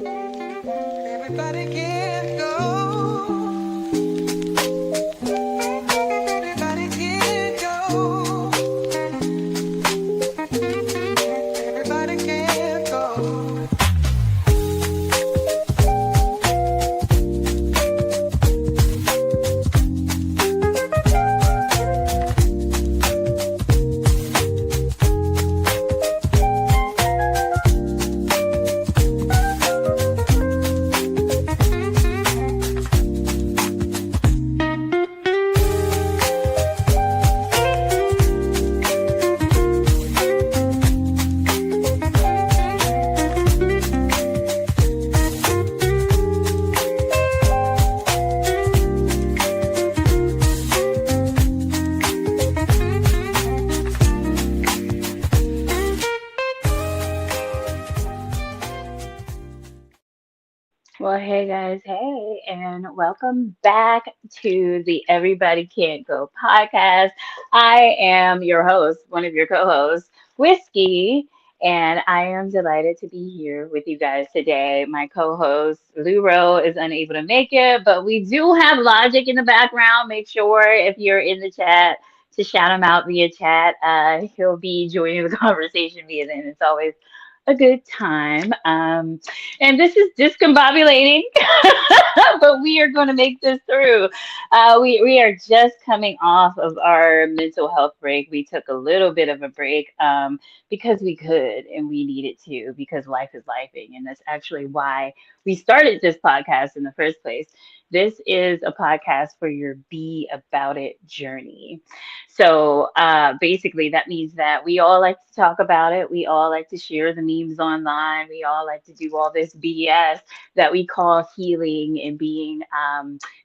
Everybody can go. Everybody can go. Everybody can go. Well, hey guys, hey, and welcome back to the Everybody Can't Go podcast. I am your host, one of your co hosts, Whiskey, and I am delighted to be here with you guys today. My co host, Luro, is unable to make it, but we do have Logic in the background. Make sure if you're in the chat to shout him out via chat. He'll be joining the conversation via then. It's always a good time. And this is discombobulating, but we are going to make this through. We are just coming off of our mental health break. We took a little bit of a break because we could and we needed to because life is lifing. And that's actually why we started this podcast in the first place. This is a podcast for your Be About It journey. So basically, that means that we all like to talk about it. We all like to share the memes online. We all like to do all this BS that we call healing and being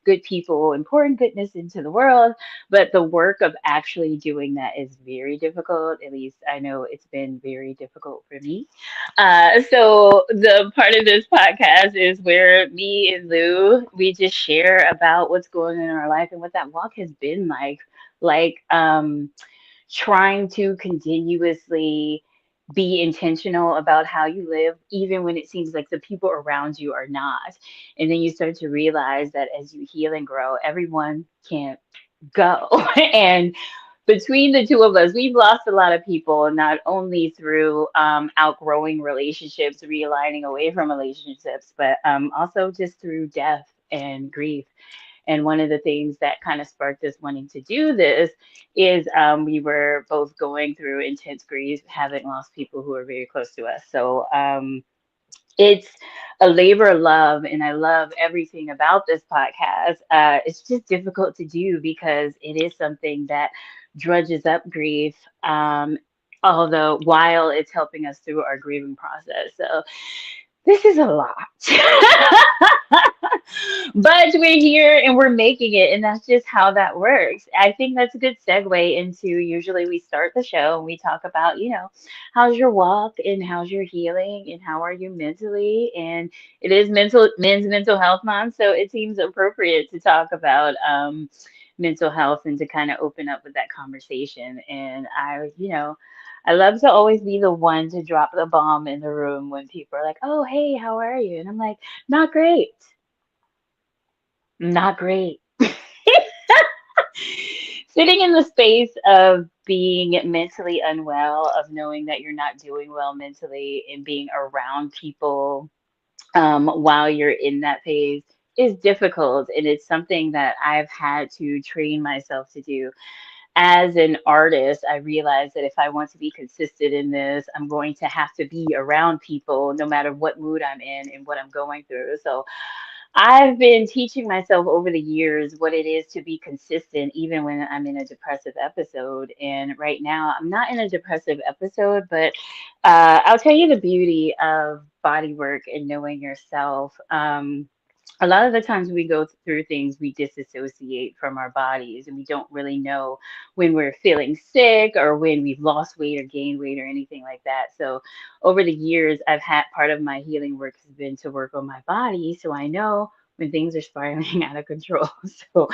good people and pouring goodness into the world. But the work of actually doing that is very difficult. At least I know it's been very difficult for me. So the part of this podcast is where me and Lou, we just share about what's going on in our life and what that walk has been like trying to continuously be intentional about how you live, even when it seems like the people around you are not. And then you start to realize that as you heal and grow, everyone can't go. And between the two of us, we've lost a lot of people, not only through outgrowing relationships, realigning away from relationships, but also just through death and grief. And one of the things that kind of sparked us wanting to do this is we were both going through intense grief, having lost people who are very close to us. So it's a labor of love, and I love everything about this podcast. It's just difficult to do because it is something that drudges up grief. Although while it's helping us through our grieving process. So this is a lot. But we're here and we're making it, and that's just how that works. I think that's a good segue into usually we start the show and we talk about, how's your walk and how's your healing and how are you mentally? And it is men's mental health month, so it seems appropriate to talk about mental health and to kind of open up with that conversation. And I love to always be the one to drop the bomb in the room when people are like, "Oh, hey, how are you?" And I'm like, "Not great, not great." Sitting in the space of being mentally unwell, of knowing that you're not doing well mentally, and being around people while you're in that phase is difficult. And it's something that I've had to train myself to do. As an artist, I realized that if I want to be consistent in this, I'm going to have to be around people no matter what mood I'm in and what I'm going through. So I've been teaching myself over the years what it is to be consistent, even when I'm in a depressive episode. And right now, I'm not in a depressive episode, but I'll tell you the beauty of body work and knowing yourself. A lot of the times we go through things, we disassociate from our bodies and we don't really know when we're feeling sick or when we've lost weight or gained weight or anything like that. So over the years, I've had part of my healing work has been to work on my body. So I know when things are spiraling out of control. So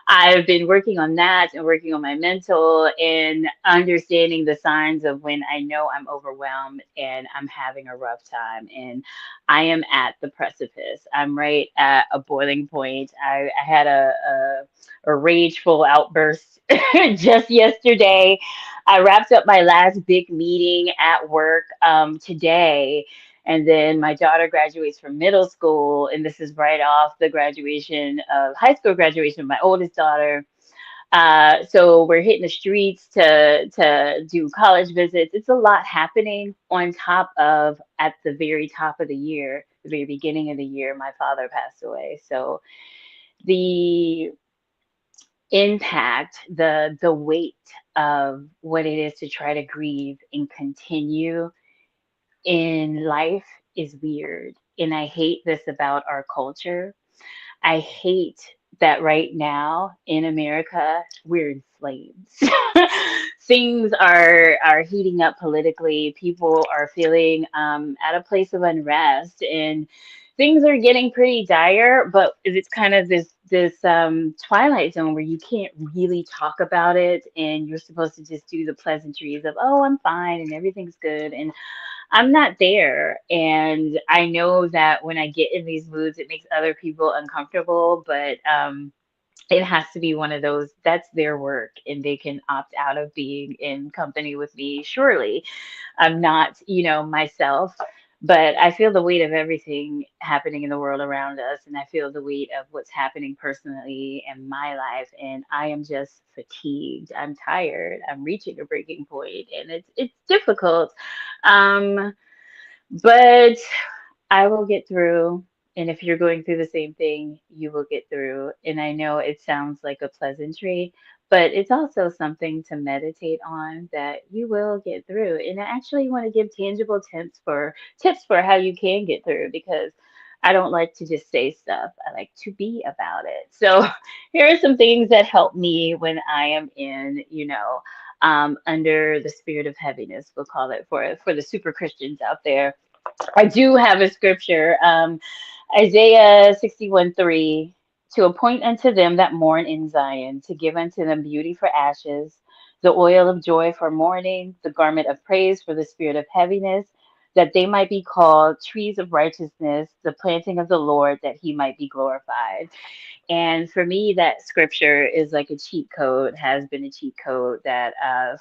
I've been working on that and working on my mental and understanding the signs of when I know I'm overwhelmed and I'm having a rough time. And I am at the precipice. I'm right at a boiling point. I had a rageful outburst just yesterday. I wrapped up my last big meeting at work today. And then my daughter graduates from middle school, and this is right off the graduation of high school graduation of my oldest daughter. So we're hitting the streets to do college visits. It's a lot happening on top of at the very top of the year, the very beginning of the year, my father passed away. So the impact, the weight of what it is to try to grieve and continue in life is weird. And I hate this about our culture. I hate that right now in America we're in flames. Things are heating up politically. People are feeling at a place of unrest, and things are getting pretty dire. But it's kind of this twilight zone where you can't really talk about it, and you're supposed to just do the pleasantries of, oh, I'm fine and everything's good. And I'm not there. And I know that when I get in these moods, it makes other people uncomfortable, but it has to be one of those that's their work and they can opt out of being in company with me. Surely I'm not, myself, but I feel the weight of everything happening in the world around us. And I feel the weight of what's happening personally in my life. And I am just fatigued. I'm tired. I'm reaching a breaking point and it's difficult. Um, but I will get through. And if you're going through the same thing, you will get through. And I know it sounds like a pleasantry, but it's also something to meditate on that you will get through. And I actually want to give tangible tips for how you can get through because I don't like to just say stuff. I like to be about it. So here are some things that help me when I am in, under the spirit of heaviness, we'll call it for the super Christians out there. I do have a scripture, Isaiah 61:3, to appoint unto them that mourn in Zion, to give unto them beauty for ashes, the oil of joy for mourning, the garment of praise for the spirit of heaviness, that they might be called trees of righteousness, the planting of the Lord, that he might be glorified. And for me, that scripture is like a cheat code, has been a cheat code that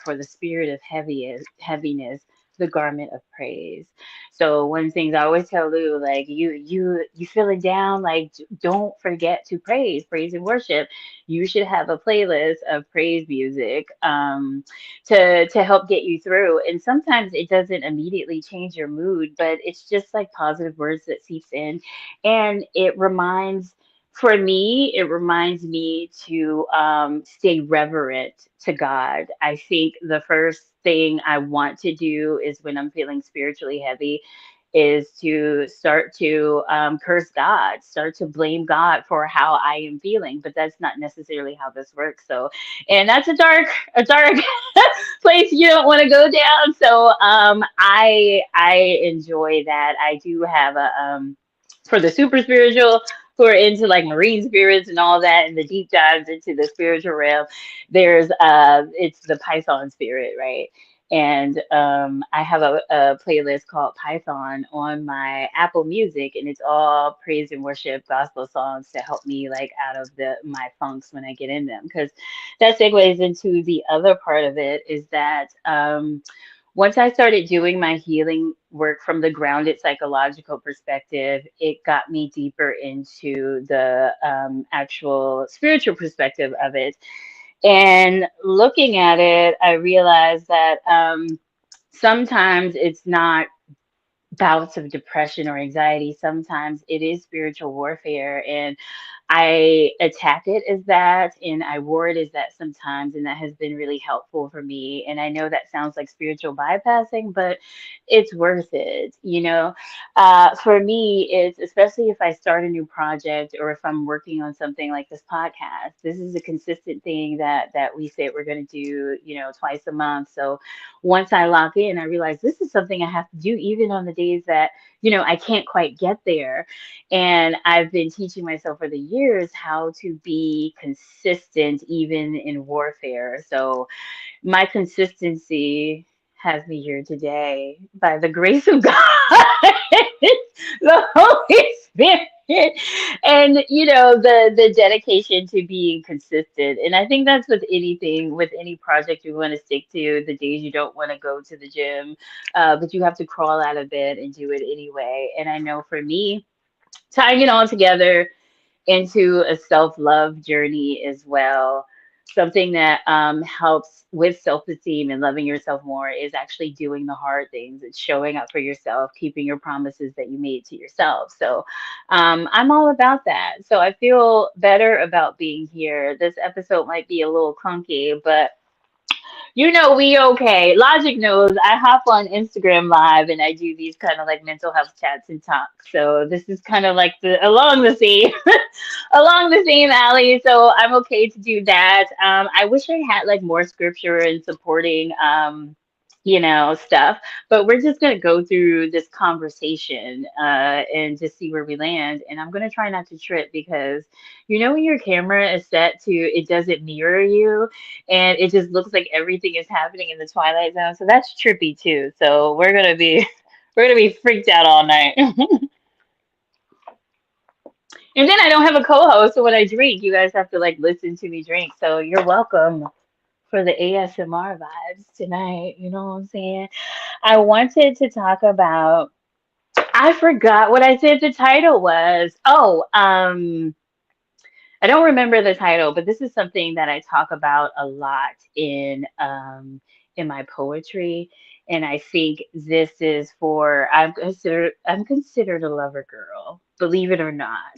for the spirit of heaviness, the garment of praise. So one of the things I always tell Lou, like you feeling down, like don't forget to praise and worship. You should have a playlist of praise music to help get you through. And sometimes it doesn't immediately change your mood, but it's just like positive words that seeps in, and for me, it reminds me to stay reverent to God. I think the first thing I want to do is when I'm feeling spiritually heavy, is to start to curse God, start to blame God for how I am feeling. But that's not necessarily how this works. So, and that's a dark place you don't want to go down. So, I enjoy that. I do have a for the super spiritual who are into like marine spirits and all that and the deep dives into the spiritual realm, there's it's the Python spirit, right? And I have a playlist called Python on my Apple Music, and it's all praise and worship gospel songs to help me like out of the my funks when I get in them. Because that segues into the other part of it is that once I started doing my healing work from the grounded psychological perspective, it got me deeper into the actual spiritual perspective of it. And looking at it, I realized that sometimes it's not bouts of depression or anxiety. Sometimes it is spiritual warfare. And I attack it as that and I wore it as that sometimes, and that has been really helpful for me. And I know that sounds like spiritual bypassing, but it's worth it, you know. For me, it's especially if I start a new project or if I'm working on something like this podcast. This is a consistent thing that we say we're going to do, you know, twice a month. So once I lock in, I realize this is something I have to do even on the days that, you know, I can't quite get there. And I've been teaching myself for the years how to be consistent even in warfare. So my consistency has me here today by the grace of God, the Holy Spirit, and you know the dedication to being consistent. And I think that's with anything, with any project you want to stick to. The days you don't want to go to the gym, but you have to crawl out of bed and do it anyway. And I know for me, tying it all together into a self love journey as well. Something that helps with self esteem and loving yourself more is actually doing the hard things. It's showing up for yourself, keeping your promises that you made to yourself. So I'm all about that. So I feel better about being here. This episode might be a little clunky, but you know, we okay. Logic knows I hop on Instagram Live and I do these kind of like mental health chats and talks. So this is kind of like the along the same along the same alley. So I'm okay to do that. I wish I had like more scripture and supporting you know, stuff. But we're just gonna go through this conversation and just see where we land. And I'm gonna try not to trip because you know when your camera is set to it doesn't mirror you and it just looks like everything is happening in the twilight zone. So that's trippy too. So we're gonna be we're gonna be freaked out all night. And then I don't have a co-host, so when I drink, you guys have to like listen to me drink. So you're welcome for the ASMR vibes tonight. You know what I'm saying? I wanted to talk about. I forgot what I said the title was. Oh, I don't remember the title, but this is something that I talk about a lot in my poetry. And I think this is for I'm considered a lover girl, believe it or not.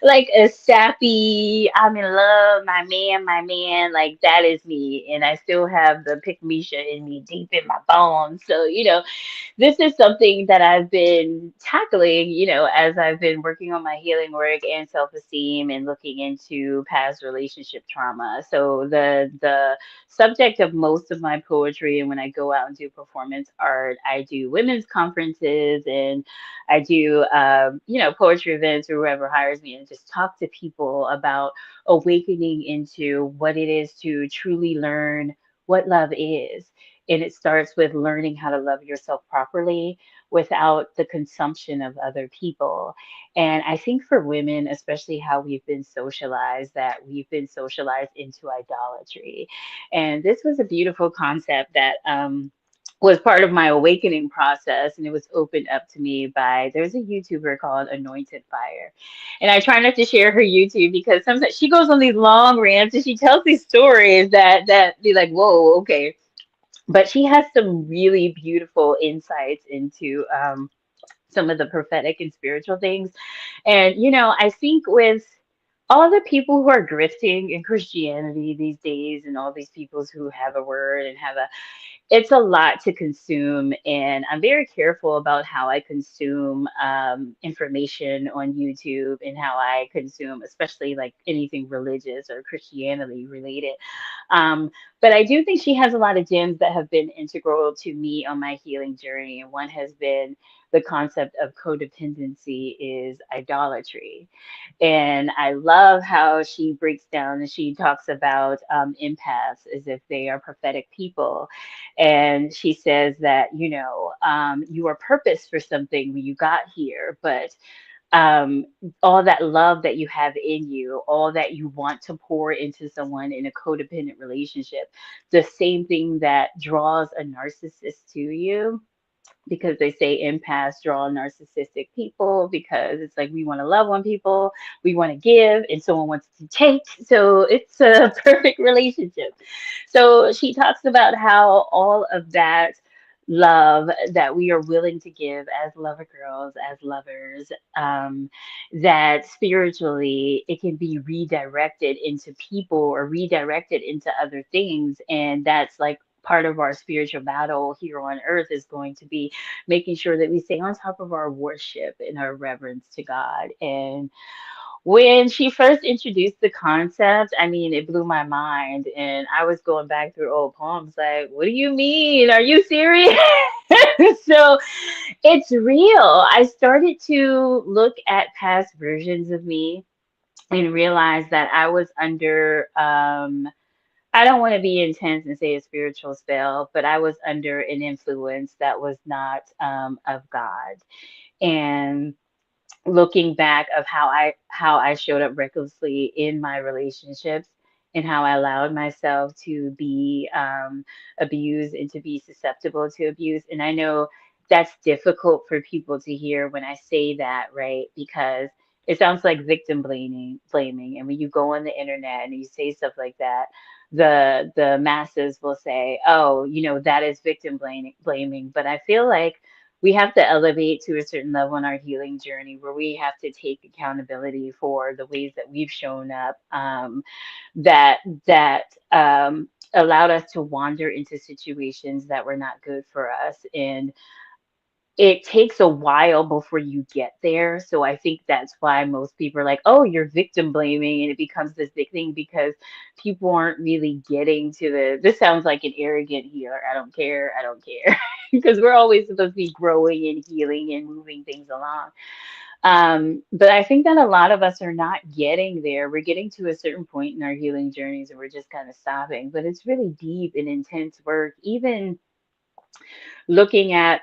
Like a sappy, I'm in love, my man, like that is me. And I still have the pick Misha in me deep in my bones. So, you know, this is something that I've been tackling, you know, as I've been working on my healing work and self-esteem and looking into past relationship trauma. So the subject of most of my poetry and when I go out and do performance art, I do women's conferences and I do you know, poetry events or whoever hires me and just talk to people about awakening into what it is to truly learn what love is. And it starts with learning how to love yourself properly without the consumption of other people. And I think for women, especially how we've been socialized, that we've been socialized into idolatry. And this was a beautiful concept that was part of my awakening process, and it was opened up to me by there's a YouTuber called Anointed Fire. And I try not to share her YouTube because sometimes she goes on these long rants and she tells these stories that be like, whoa, okay, but she has some really beautiful insights into some of the prophetic and spiritual things. And, you know, I think with all the people who are grifting in Christianity these days and all these people who have a word and have a it's a lot to consume, and I'm very careful about how I consume information on YouTube and how I consume, especially like anything religious or Christianity related. Um, but I do think she has a lot of gems that have been integral to me on my healing journey, and one has been the concept of codependency is idolatry. And I love how she breaks down and she talks about empaths as if they are prophetic people, and she says that, you know, you are purposed for something when you got here, but um, all that love that you have in you, all that you want to pour into someone in a codependent relationship, the same thing that draws a narcissist to you, because they say empaths draw narcissistic people because it's like we want to love on people, we want to give, and someone wants to take. So it's a perfect relationship. So she talks about how all of that. love that we are willing to give as lover girls, as lovers, that spiritually it can be redirected into people or redirected into other things. And that's like part of our spiritual battle here on earth is going to be making sure that we stay on top of our worship and our reverence to God. And when she first introduced the concept, I mean, it blew my mind. And I was going back through old poems like, what do you mean? Are you serious? So it's real. I started to look at past versions of me and realize that I was under, I don't want to be intense and say a spiritual spell, but I was under an influence that was not of God. And looking back of how I showed up recklessly in my relationships and how I allowed myself to be abused and to be susceptible to abuse. And I know that's difficult for people to hear when I say that, right? Because it sounds like victim blaming. And when you go on the internet and you say stuff like that, the masses will say, oh, that is victim blaming. But I feel like we have to elevate to a certain level in our healing journey where we have to take accountability for the ways that we've shown up, that allowed us to wander into situations that were not good for us. And it takes a while before you get there. So I think that's why most people are like, oh, you're victim blaming. And it becomes this big thing because people aren't really getting to this sounds like an arrogant healer. I don't care. I don't care. Because we're always supposed to be growing and healing and moving things along. But I think that a lot of us are not getting there. We're getting to a certain point in our healing journeys and we're just kind of stopping. But it's really deep and intense work. Even looking at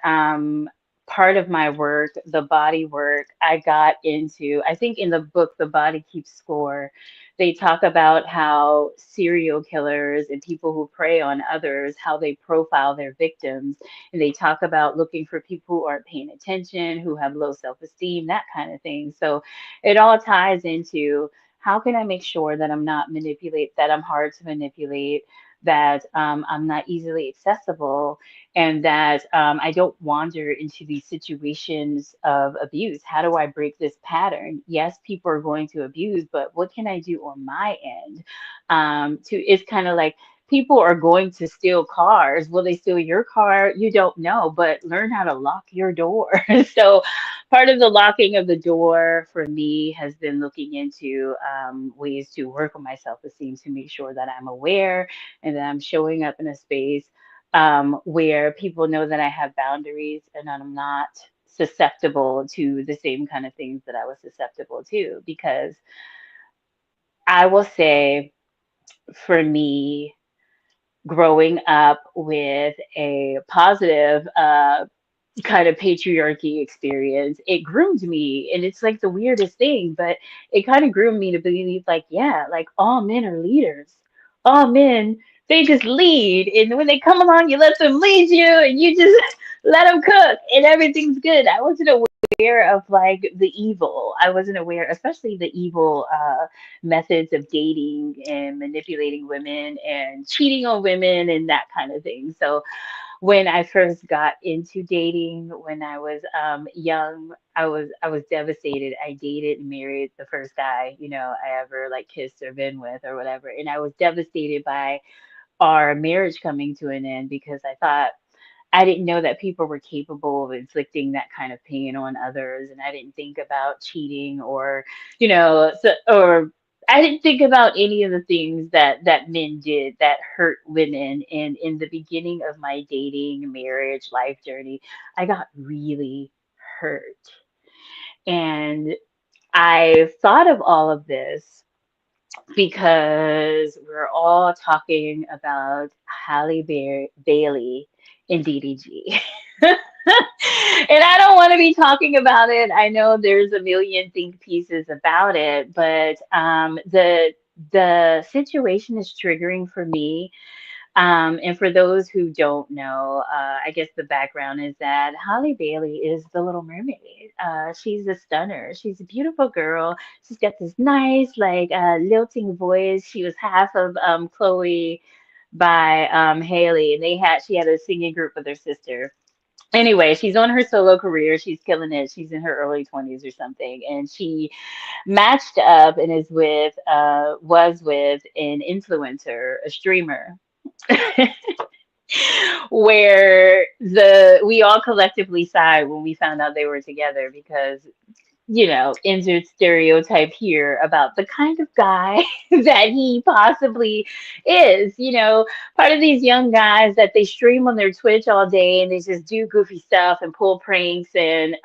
part of my work, the body work, I got into, I think in the book, The Body Keeps Score, they talk about how serial killers and people who prey on others, how they profile their victims. And they talk about looking for people who aren't paying attention, who have low self esteem, that kind of thing. So it all ties into how can I make sure that I'm not manipulate, that I'm hard to manipulate, that I'm not easily accessible, and that I don't wander into these situations of abuse. How do I break this pattern? Yes, people are going to abuse, but what can I do on my end? To it's kind of like people are going to steal cars. Will they steal your car? You don't know, but learn how to lock your door. So part of the locking of the door for me has been looking into ways to work on my self-esteem to make sure that I'm aware and that I'm showing up in a space where people know that I have boundaries and that I'm not susceptible to the same kind of things that I was susceptible to. Because I will say, for me, growing up with a positive kind of patriarchy experience, it groomed me. And it's like the weirdest thing, but it kind of groomed me to believe like, yeah, like all men are leaders. All men, they just lead. And when they come along, you let them lead you and you just let them cook and everything's good. I wasn't aware of like the evil. I wasn't aware, especially the evil methods of dating and manipulating women and cheating on women and that kind of thing. So when I first got into dating when I was young, I was devastated. I dated and married the first guy, I ever like kissed or been with or whatever. And I was devastated by our marriage coming to an end because I didn't know that people were capable of inflicting that kind of pain on others, and I didn't think about cheating or I didn't think about any of the things that men did that hurt women. And in the beginning of my dating, marriage, life journey, I got really hurt. And I thought of all of this because we're all talking about Bailey in DDG. And I don't want to be talking about it. I know there's a million think pieces about it, but the situation is triggering for me, and for those who don't know, I guess the background is that Holly Bailey is the Little Mermaid. She's a stunner. She's a beautiful girl. She's got this nice, like, lilting voice. She was half of Chloe. by Haley, and she had a singing group with her sister. Anyway, she's on her solo career. She's killing it. She's in her early 20s or something, and she matched up and was with an influencer, a streamer, where the we all collectively sighed when we found out they were together because insert stereotype here about the kind of guy that he possibly is. Part of these young guys that they stream on their Twitch all day and they just do goofy stuff and pull pranks. And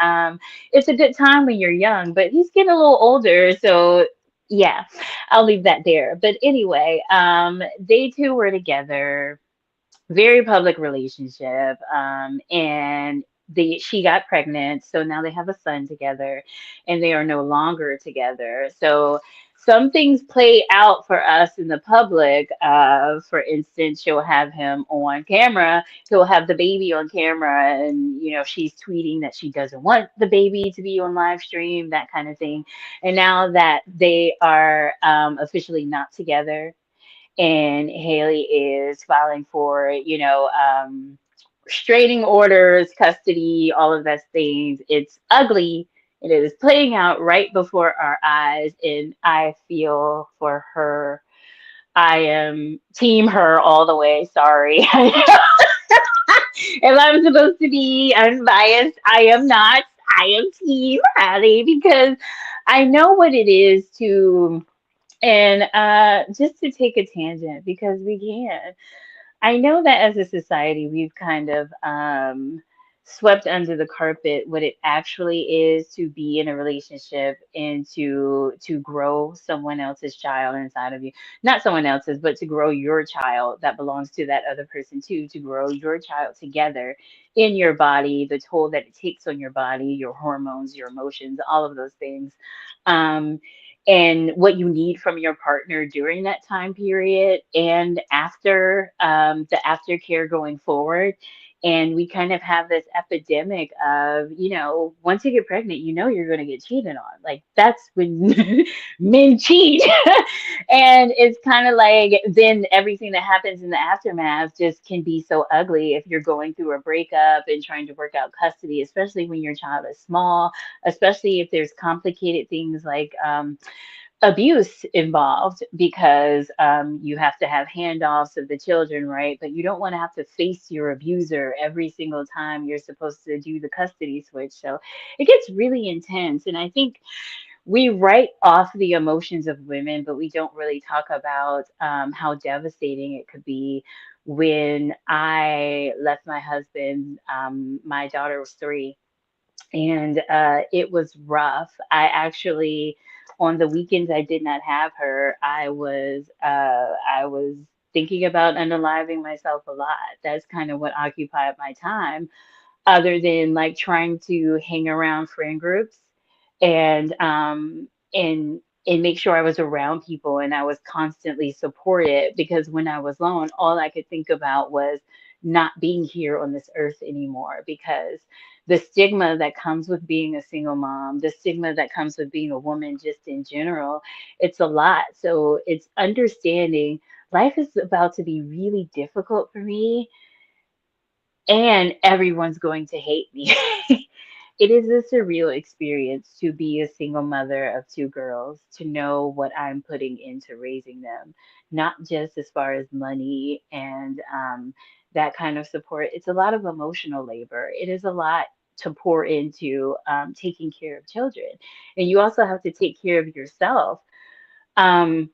it's a good time when you're young, but he's getting a little older. So, yeah, I'll leave that there. But anyway, they two were together, very public relationship, and she got pregnant, so now they have a son together, and they are no longer together. So some things play out for us in the public. For instance, she'll have him on camera, he'll have the baby on camera, and she's tweeting that she doesn't want the baby to be on live stream, that kind of thing. And now that they are officially not together, and Haley is filing for, restraining orders, custody, all of those things. It's ugly, and it is playing out right before our eyes, and I feel for her. I am team her all the way. Sorry. If I'm supposed to be unbiased, I am not. I am team Haley because I know what it is to, and just to take a tangent, because we can. I know that as a society, we've kind of swept under the carpet what it actually is to be in a relationship and to grow someone else's child inside of you. Not someone else's, but to grow your child that belongs to that other person too. To grow your child together in your body, the toll that it takes on your body, your hormones, your emotions, all of those things. Um, and what you need from your partner during that time period and after, the aftercare going forward. And we kind of have this epidemic of, once you get pregnant, you're going to get cheated on. Like, that's when men cheat. And it's kind of like then everything that happens in the aftermath just can be so ugly if you're going through a breakup and trying to work out custody, especially when your child is small, especially if there's complicated things like abuse involved, because you have to have handoffs of the children, right? But you don't want to have to face your abuser every single time you're supposed to do the custody switch. So it gets really intense. And I think we write off the emotions of women, but we don't really talk about how devastating it could be. When I left my husband, my daughter was 3, and it was rough. On the weekends I did not have her, I was thinking about unaliving myself a lot. That's kind of what occupied my time, other than like trying to hang around friend groups and and make sure I was around people and I was constantly supported, because when I was alone, all I could think about was not being here on this earth anymore, because the stigma that comes with being a single mom, the stigma that comes with being a woman just in general, it's a lot. So it's understanding life is about to be really difficult for me, and everyone's going to hate me. It is a surreal experience to be a single mother of 2 girls, to know what I'm putting into raising them, not just as far as money and that kind of support. It's a lot of emotional labor. It is a lot to pour into taking care of children. And you also have to take care of yourself. Um,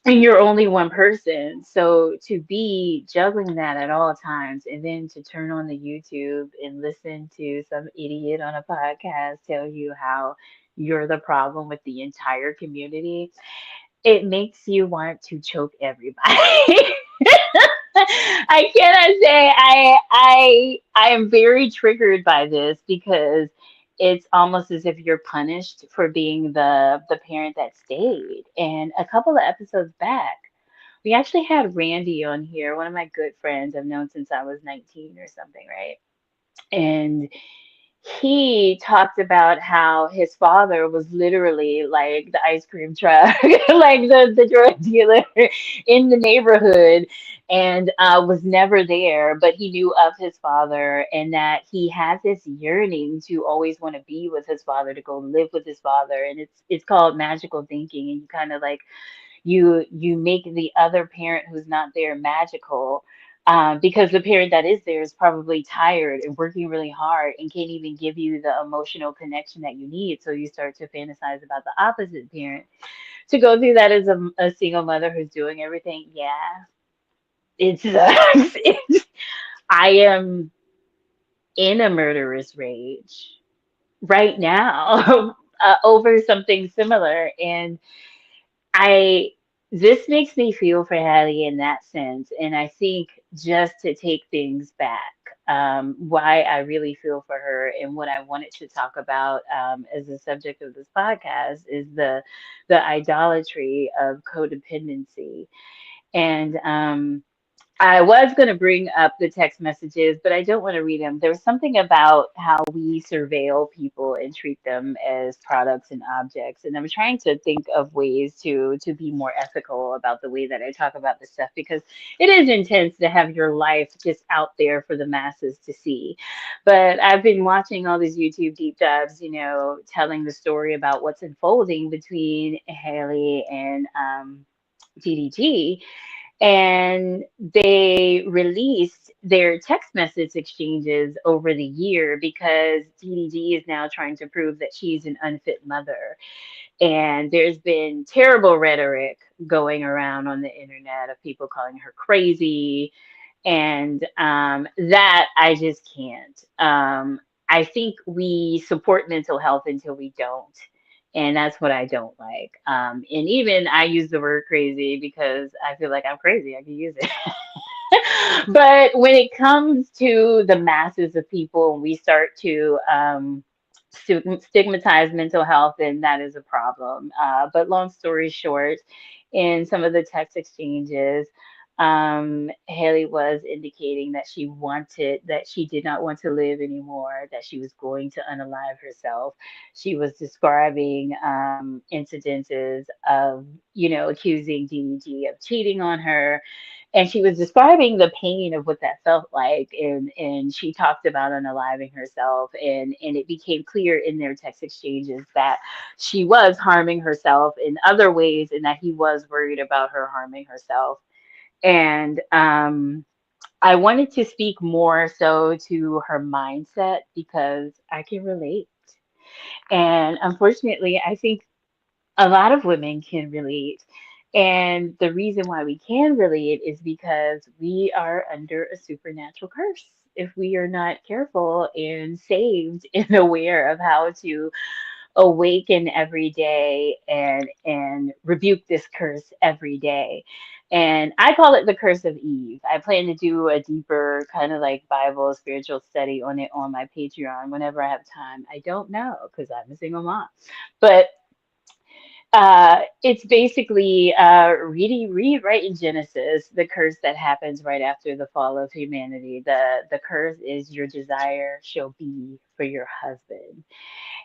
and you're only one person. So to be juggling that at all times, and then to turn on the YouTube and listen to some idiot on a podcast tell you how you're the problem with the entire community, it makes you want to choke everybody. I cannot say I am very triggered by this, because it's almost as if you're punished for being the parent that stayed. And a couple of episodes back, we actually had Randy on here, one of my good friends I've known since I was 19 or something, right? And he talked about how his father was literally like the ice cream truck, like the drug dealer in the neighborhood, and was never there, but he knew of his father, and that he had this yearning to always want to be with his father, to go live with his father. And it's called magical thinking, and you kind of like you make the other parent who's not there magical, because the parent that is there is probably tired and working really hard and can't even give you the emotional connection that you need. So you start to fantasize about the opposite parent. To go through that as a single mother who's doing everything, yeah, it sucks. I am in a murderous rage right now over something similar. And I this makes me feel for Hattie in that sense, and I think just to take things back, why I really feel for her and what I wanted to talk about as the subject of this podcast is the idolatry of codependency. And I was going to bring up the text messages, but I don't want to read them. There was something about how we surveil people and treat them as products and objects. And I'm trying to think of ways to be more ethical about the way that I talk about this stuff, because it is intense to have your life just out there for the masses to see. But I've been watching all these YouTube deep dives, telling the story about what's unfolding between Haley and DDG, and they released their text message exchanges over the year because DDG is now trying to prove that she's an unfit mother. And there's been terrible rhetoric going around on the internet of people calling her crazy, and that I just can't. I think we support mental health until we don't. And that's what I don't like. And even I use the word crazy because I feel like I'm crazy. I can use it. But when it comes to the masses of people, we start to stigmatize mental health, and that is a problem. But long story short, in some of the text exchanges, Haley was indicating that she did not want to live anymore, that she was going to unalive herself. She was describing incidences of, accusing DDG of cheating on her, and she was describing the pain of what that felt like, and she talked about unaliving herself, and it became clear in their text exchanges that she was harming herself in other ways, and that he was worried about her harming herself. And I wanted to speak more so to her mindset because I can relate. And unfortunately, I think a lot of women can relate. And the reason why we can relate is because we are under a supernatural curse. If we are not careful and saved and aware of how to awaken every day and rebuke this curse every day. And I call it the curse of Eve. I plan to do a deeper kind of like Bible spiritual study on it on my Patreon whenever I have time. I don't know because I'm a single mom. But it's basically read right in Genesis the curse that happens right after the fall of humanity. The curse is your desire shall be for your husband.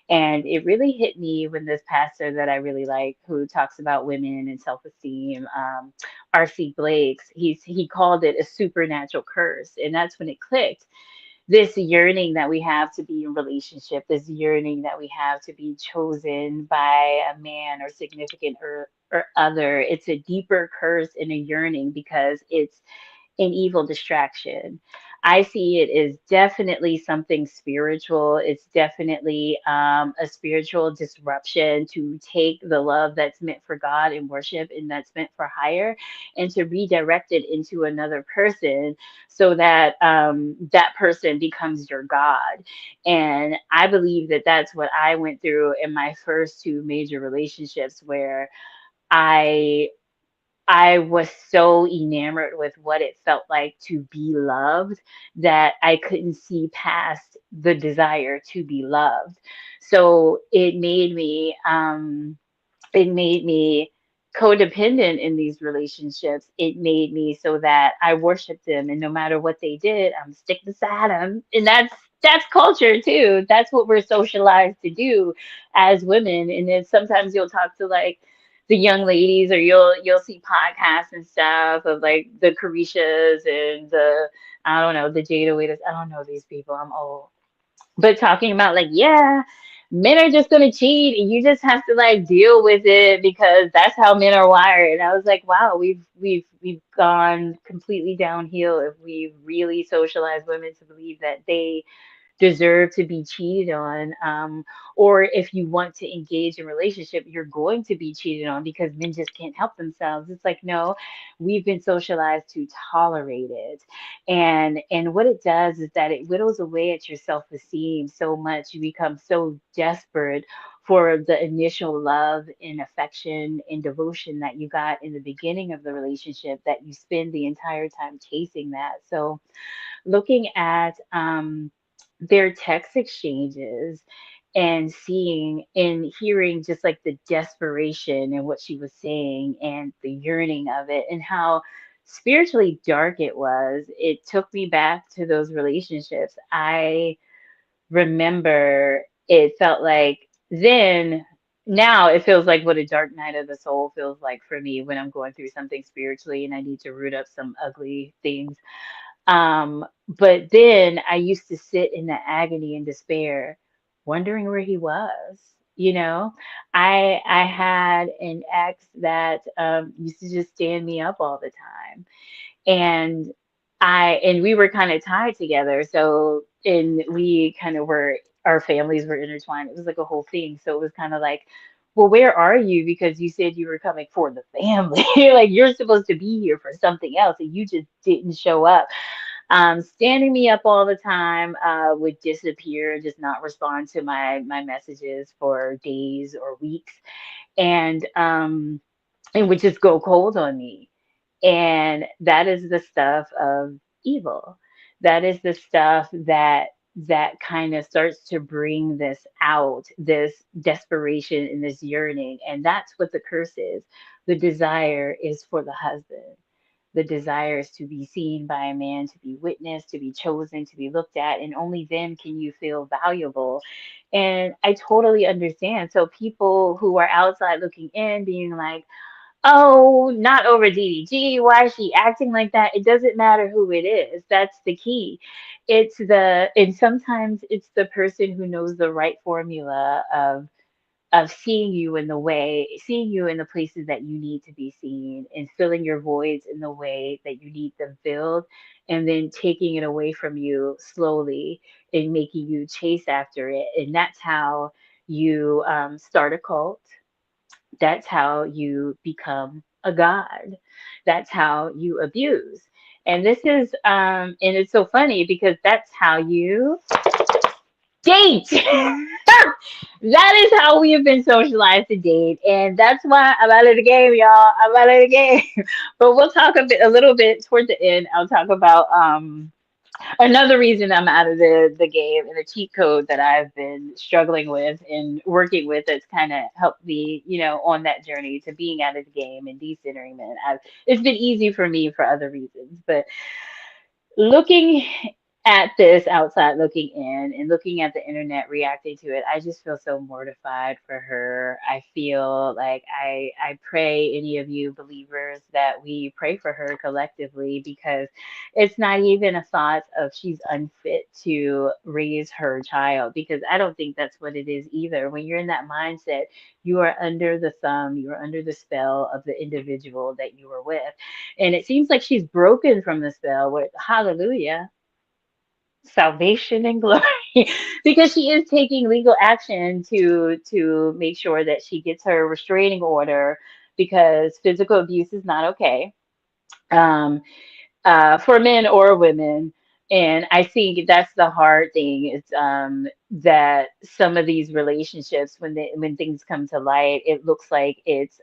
And it really hit me when this pastor that I really like, who talks about women and self-esteem, R.C. Blakes, he called it a supernatural curse. And that's when it clicked. This yearning that we have to be in relationship, this yearning that we have to be chosen by a man or significant or other, it's a deeper curse and a yearning because it's an evil distraction. I see it as definitely something spiritual. It's definitely a spiritual disruption to take the love that's meant for God and worship and that's meant for hire, and to redirect it into another person so that that person becomes your God. And I believe that that's what I went through in my first two major relationships, where I I was so enamored with what it felt like to be loved that I couldn't see past the desire to be loved. So it made me codependent in these relationships. It made me so that I worshiped them, and no matter what they did, I'm stick beside them, and that's culture too. That's what we're socialized to do as women. And then sometimes you'll talk to like the young ladies, or you'll see podcasts and stuff of like the Carishas and the, I don't know, the Jada Waiters. I don't know these people. I'm old, but talking about like, yeah, men are just gonna cheat and you just have to like deal with it because that's how men are wired. And I was like, wow, we've gone completely downhill if we really socialize women to believe that they deserve to be cheated on, or if you want to engage in relationship, you're going to be cheated on because men just can't help themselves. It's like, no, we've been socialized to tolerate it. And what it does is that it whittles away at your self-esteem so much. You become so desperate for the initial love and affection and devotion that you got in the beginning of the relationship, that you spend the entire time chasing that. So looking at their text exchanges and seeing and hearing just like the desperation and what she was saying and the yearning of it and how spiritually dark it was, it took me back to those relationships. I remember it felt like then, now it feels like what a dark night of the soul feels like for me when I'm going through something spiritually and I need to root up some ugly things. But then I used to sit in the agony and despair, wondering where he was. You know, I had an ex that used to just stand me up all the time, and we were kind of tied together. So, and we kind of were, our families were intertwined. It was like a whole thing. So it was kind of like, well, where are you? Because you said you were coming for the family. Like you're supposed to be here for something else, and you just didn't show up. Standing me up all the time, would disappear, just not respond to my messages for days or weeks, and it would just go cold on me. And that is the stuff of evil. That is the stuff that kind of starts to bring this out, this desperation and this yearning. And that's what the curse is. The desire is for the husband. The desire is to be seen by a man, to be witnessed, to be chosen, to be looked at, and only then can you feel valuable. And I totally understand. So people who are outside looking in, being like, oh, not over DDG. Why is she acting like that? It doesn't matter who it is. That's the key. And sometimes it's the person who knows the right formula of seeing you in the way, seeing you in the places that you need to be seen, and filling your voids in the way that you need them filled, and then taking it away from you slowly and making you chase after it. And that's how you start a cult. That's how you become a god. That's how you abuse. And this is, and it's so funny because that's how you date. That is how we have been socialized to date, and that's why I'm out of the game, y'all. I'm out of the game. But we'll talk a little bit toward the end. I'll talk about another reason I'm out of the game, and the cheat code that I've been struggling with and working with, that's kind of helped me, on that journey to being out of the game and decentering men. It's been easy for me for other reasons, but looking at this outside looking in and looking at the internet reacting to it, I just feel so mortified for her. I feel like I pray any of you believers that we pray for her collectively, because it's not even a thought of she's unfit to raise her child, because I don't think that's what it is either. When you're in that mindset, you are under the thumb, you are under the spell of the individual that you were with. And it seems like she's broken from the spell with hallelujah, salvation and glory, because she is taking legal action to make sure that she gets her restraining order, because physical abuse is not okay. Um, for men or women. And I think that's the hard thing, is that some of these relationships, when things come to light, it looks like it's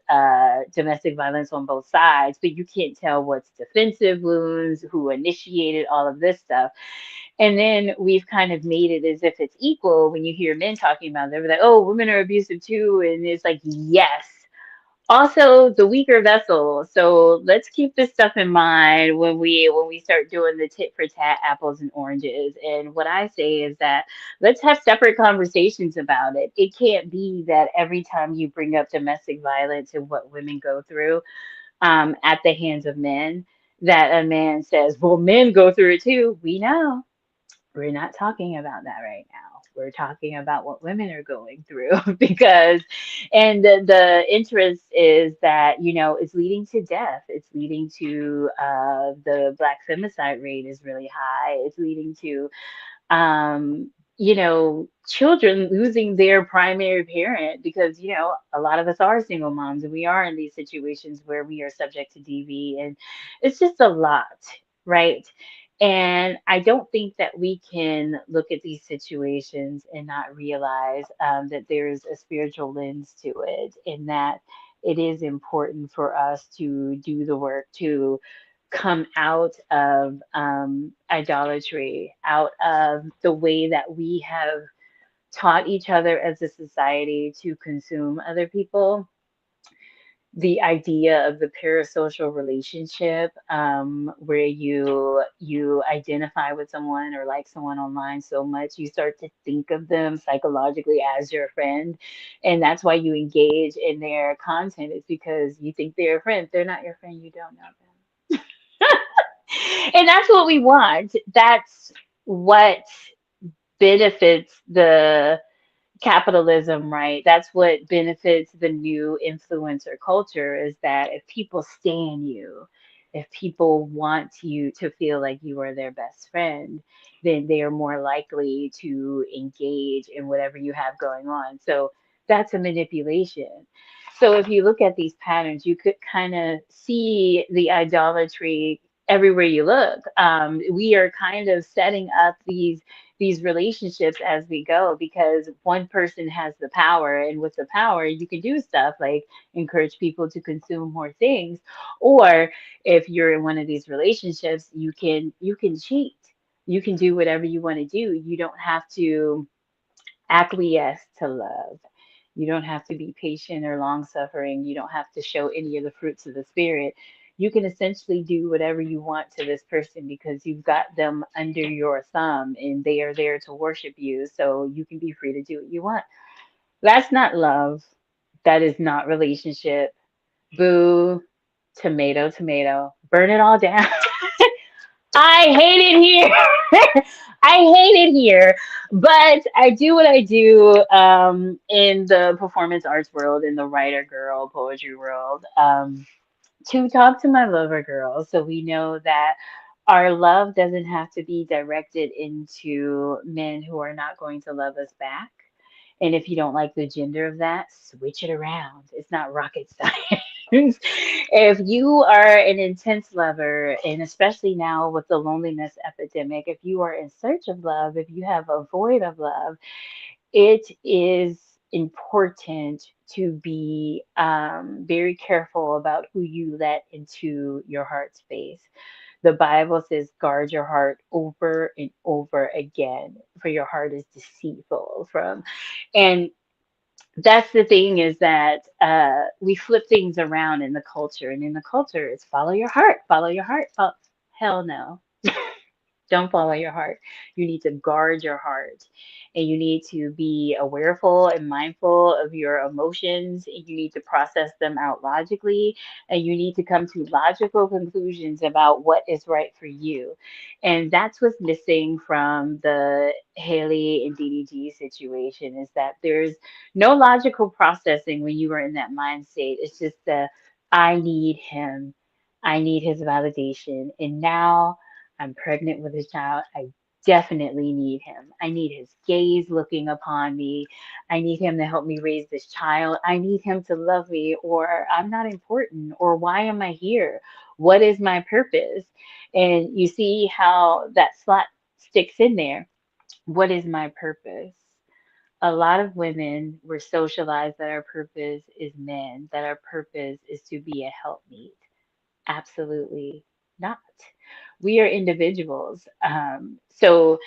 domestic violence on both sides, but you can't tell what's defensive wounds, who initiated all of this stuff. And then we've kind of made it as if it's equal. When you hear men talking about it, they're like, oh, women are abusive too. And it's like, yes, Also the weaker vessel. So let's keep this stuff in mind when we start doing the tit for tat apples and oranges. And what I say is that let's have separate conversations about it. It can't be that every time you bring up domestic violence and what women go through at the hands of men, that a man says, well, men go through it too. We know. We're not talking about that right now. We're talking about what women are going through because, and the interest is that, it's leading to death. It's leading to the black femicide rate is really high. It's leading to children losing their primary parent because, a lot of us are single moms and we are in these situations where we are subject to DV and it's just a lot, right? And I don't think that we can look at these situations and not realize that there's a spiritual lens to it and that it is important for us to do the work to come out of idolatry, out of the way that we have taught each other as a society to consume other people. The idea of the parasocial relationship, where you identify with someone or like someone online so much, you start to think of them psychologically as your friend, and that's why you engage in their content. Is because you think they're a friend. They're not your friend. You don't know them. And that's what we want. That's what benefits the capitalism, right? That's what benefits the new influencer culture is that if people stand you, if people want you to feel like you are their best friend, then they are more likely to engage in whatever you have going on. So that's a manipulation. So if you look at these patterns, you could kind of see the idolatry everywhere you look. We are kind of setting up these relationships as we go because one person has the power, and with the power you can do stuff like encourage people to consume more things, or if you're in one of these relationships, you can cheat, you can do whatever you want to do. You don't have to acquiesce to love. You don't have to be patient or long suffering. You don't have to show any of the fruits of the spirit. You can essentially do whatever you want to this person because you've got them under your thumb and they are there to worship you. So you can be free to do what you want. That's not love. That is not relationship. Boo, tomato, tomato. Burn it all down. I hate it here. I hate it here. But I do what I do in the performance arts world, in the writer girl, poetry world, to talk to my lover girls. So we know that our love doesn't have to be directed into men who are not going to love us back. And if you don't like the gender of that, switch it around. It's not rocket science. If you are an intense lover, and especially now with the loneliness epidemic, if you are in search of love, if you have a void of love, it is important to be very careful about who you let into your heart space. The Bible says, guard your heart over and over again, for your heart is deceitful from. And that's the thing is that we flip things around in the culture, and in the culture, it's follow your heart, follow your heart. Hell no. Don't follow your heart. You need to guard your heart and you need to be awareful and mindful of your emotions. You need to process them out logically and you need to come to logical conclusions about what is right for you. And that's what's missing from the Haley and DDG situation is that there's no logical processing when you are in that mind state. It's just I need him. I need his validation. And now I'm pregnant with a child. I definitely need him. I need his gaze looking upon me. I need him to help me raise this child. I need him to love me, or I'm not important, or why am I here? What is my purpose? And you see how that slot sticks in there. What is my purpose? A lot of women were socialized that our purpose is men, that our purpose is to be a helpmeet. Absolutely not. We are individuals. So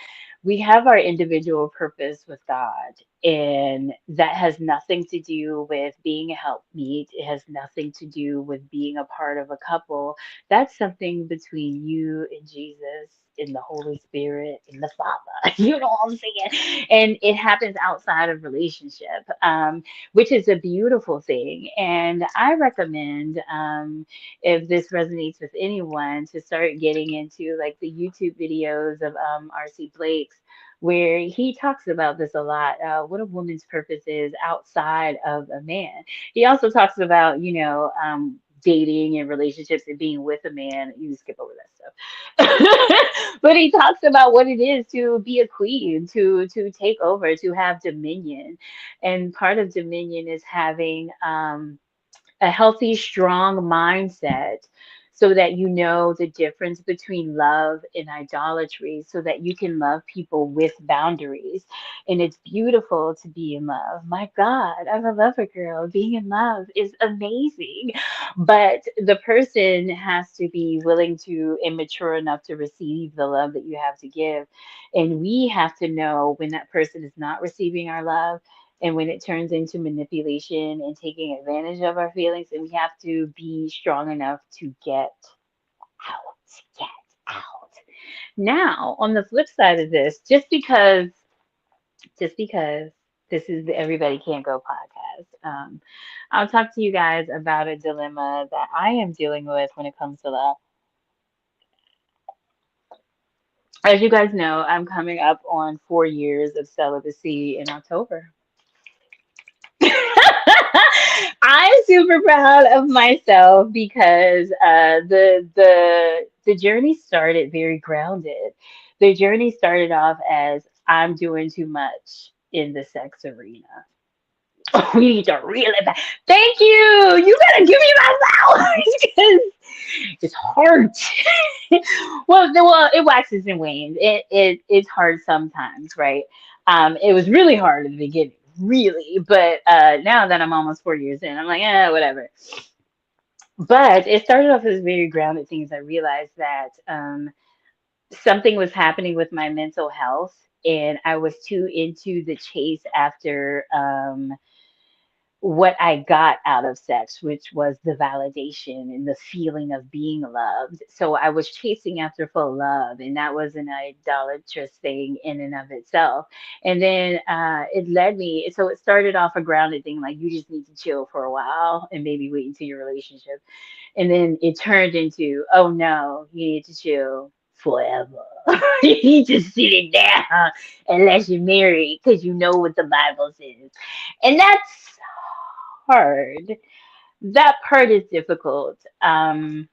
we have our individual purpose with God, and that has nothing to do with being a helpmeet. It has nothing to do with being a part of a couple. That's something between you and Jesus and the Holy Spirit and the Father. You know what I'm saying? And it happens outside of relationship, which is a beautiful thing. And I recommend, if this resonates with anyone, to start getting into like the YouTube videos of RC Blake's, where he talks about this a lot, what a woman's purpose is outside of a man. He also talks about, dating and relationships and being with a man. You can skip over that stuff. But he talks about what it is to be a queen, to take over, to have dominion. And part of dominion is having a healthy, strong mindset so that you know the difference between love and idolatry, so that you can love people with boundaries. And it's beautiful to be in love. My God, I'm a lover girl. Being in love is amazing. But the person has to be willing to and mature enough to receive the love that you have to give. And we have to know when that person is not receiving our love, and when it turns into manipulation and taking advantage of our feelings, and we have to be strong enough to out, get out. Now, on the flip side of this, just because this is the Everybody Can't Go podcast, I'll talk to you guys about a dilemma that I am dealing with when it comes to love. As you guys know, I'm coming up on 4 years of celibacy in October. I'm super proud of myself because the journey started very grounded. The journey started off as I'm doing too much in the sex arena. We need to reel it back. Thank you. You gotta give me my flowers because it's hard. Well, it waxes and wanes. It's hard sometimes, right? It was really hard in the beginning, really, but now that I'm almost 4 years in, I'm like, whatever. But it started off as very grounded things. I realized that something was happening with my mental health, and I was too into the chase after what I got out of sex, which was the validation and the feeling of being loved. So I was chasing after full love, and that was an idolatrous thing in and of itself. And then it led me, so it started off a grounded thing, like you just need to chill for a while and maybe wait until your relationship. And then it turned into, oh no, you need to chill forever. You need to sit it down unless you're married because you know what the Bible says. And that's hard. That part is difficult. The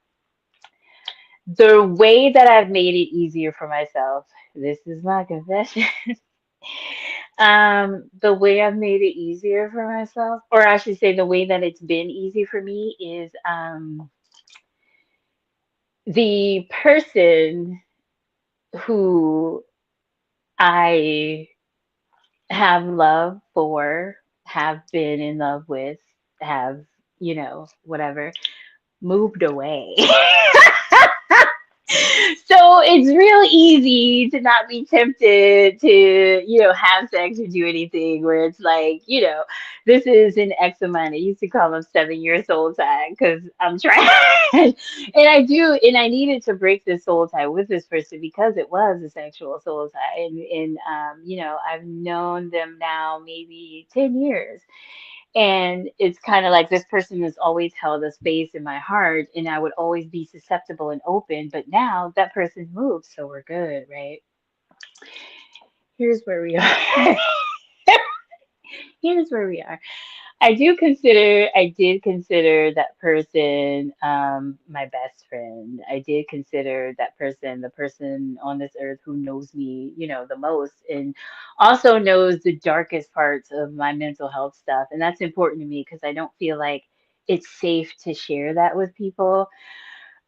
way that I've made it easier for myself, this is my confession. The way I've made it easier for myself, or I should say, the way that it's been easy for me is the person who I have love for, have been in love with, have, whatever, moved away. So it's real easy to not be tempted to, have sex or do anything where it's like, this is an ex of mine. I used to call him 7 year soul tie because I'm trying. And I needed to break this soul tie with this person because it was a sexual soul tie. And I've known them now maybe 10 years. And it's kind of like this person has always held a space in my heart, and I would always be susceptible and open. But now that person's moved, so we're good, right? Here's where we are. Here's where we are. I did consider that person my best friend. I did consider that person the person on this earth who knows me, the most, and also knows the darkest parts of my mental health stuff. And that's important to me because I don't feel like it's safe to share that with people.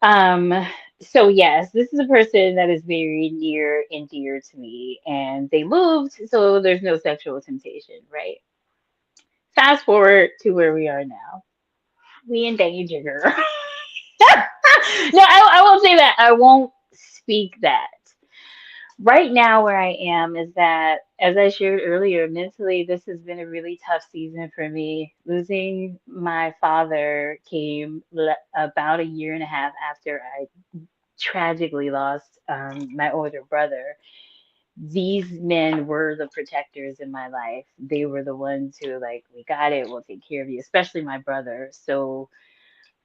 Um, so yes, this is a person that is very near and dear to me, and they moved, so there's no sexual temptation, right? Fast forward to where we are now. We in danger, girl. No, I won't say that. I won't speak that. Right now, where I am is that, as I shared earlier, mentally, this has been a really tough season for me. Losing my father came about a year and a half after I tragically lost my older brother. These men were the protectors in my life. They were the ones who, like, we got it, we'll take care of you, especially my brother. So,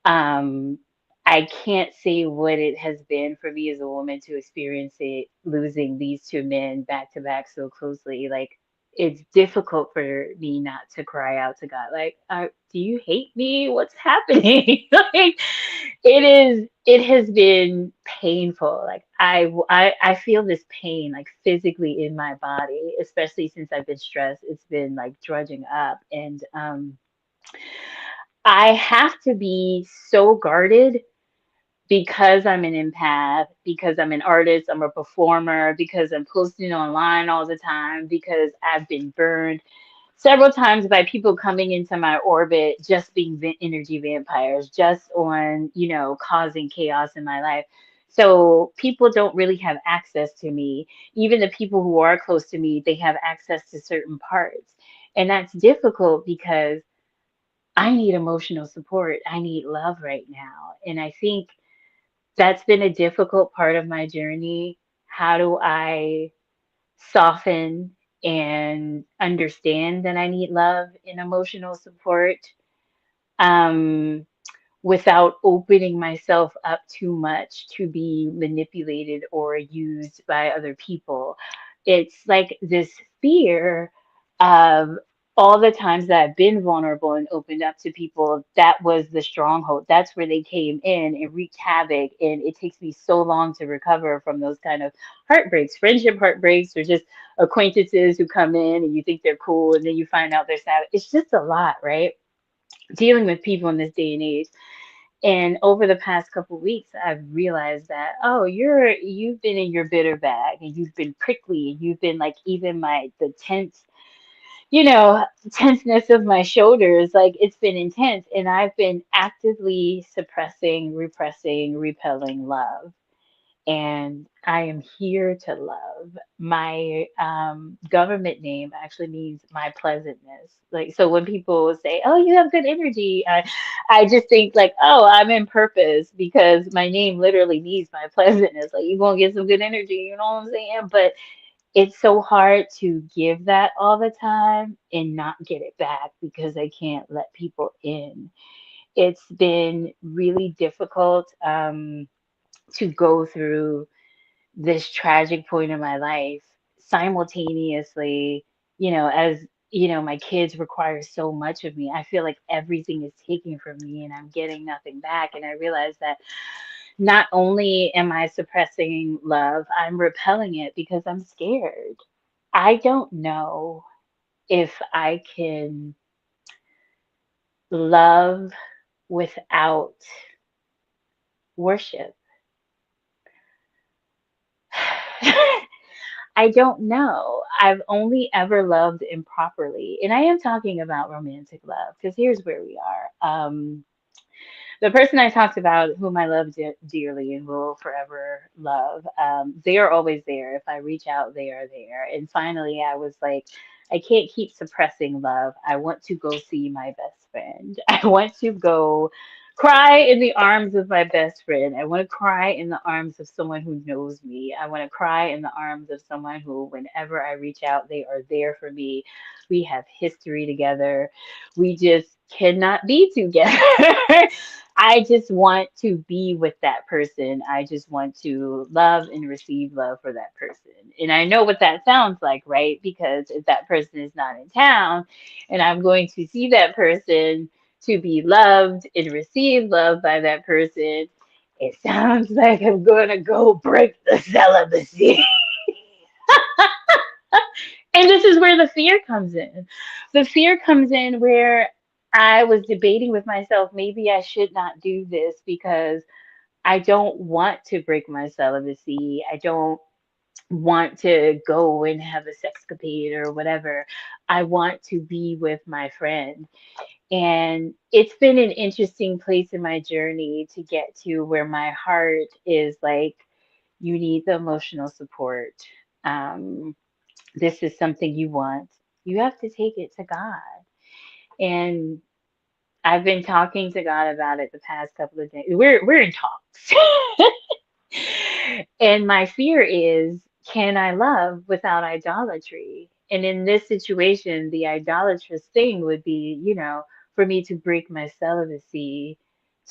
um, I can't say what it has been for me as a woman to experience it, losing these two men back to back so closely. Like, it's difficult for me not to cry out to God, like, do you hate me? What's happening? Like, it has been painful. Like, I feel this pain, like, physically in my body, especially since I've been stressed. It's been like drudging up. And, I have to be so guarded because I'm an empath, because I'm an artist, I'm a performer, because I'm posting online all the time, because I've been burned several times by people coming into my orbit just being energy vampires, just on, causing chaos in my life. So people don't really have access to me. Even the people who are close to me, they have access to certain parts. And that's difficult because I need emotional support. I need love right now. And I think that's been a difficult part of my journey. How do I soften and understand that I need love and emotional support? Um, Without opening myself up too much to be manipulated or used by other people. It's like this fear of all the times that I've been vulnerable and opened up to people, that was the stronghold. That's where they came in and wreaked havoc. And it takes me so long to recover from those kind of heartbreaks, friendship heartbreaks, or just acquaintances who come in and you think they're cool and then you find out they're sad. It's just a lot, right? Dealing with people in this day and age. And over the past couple of weeks, I've realized that, oh, you've been in your bitter bag and you've been prickly and you've been like, even the you know, tenseness of my shoulders, like, it's been intense. And I've been actively suppressing, repressing, repelling love. And I am here to love. My government name actually means my pleasantness. Like, so when people say, "Oh, you have good energy," I just think like, "Oh, I'm in purpose," because my name literally means my pleasantness. Like, you're gonna get some good energy, you know what I'm saying? But it's so hard to give that all the time and not get it back because I can't let people in. It's been really difficult to go through this tragic point in my life simultaneously, as my kids require so much of me. I feel like everything is taken from me and I'm getting nothing back. And I realize that not only am I suppressing love, I'm repelling it because I'm scared. I don't know if I can love without worship. I don't know. I've only ever loved improperly. And I am talking about romantic love because here's where we are. The person I talked about, whom I love dearly and will forever love, they are always there. If I reach out, they are there. And finally, I was like, I can't keep suppressing love. I want to go see my best friend. I want to go cry in the arms of my best friend. I want to cry in the arms of someone who knows me. I want to cry in the arms of someone who, whenever I reach out, they are there for me. We have history together. We just cannot be together. I just want to be with that person. I just want to love and receive love for that person. And I know what that sounds like, right? Because if that person is not in town and I'm going to see that person to be loved and receive love by that person, it sounds like I'm going to go break the celibacy. And this is where the fear comes in. The fear comes in where I was debating with myself, maybe I should not do this because I don't want to break my celibacy. I don't want to go and have a sexcapade or whatever. I want to be with my friend. And it's been an interesting place in my journey to get to where my heart is like, you need the emotional support. um, this is something you want, you have to take it to God. And I've been talking to God about it the past couple of days. We're in talks. And my fear is, can I love without idolatry? And in this situation, the idolatrous thing would be, for me to break my celibacy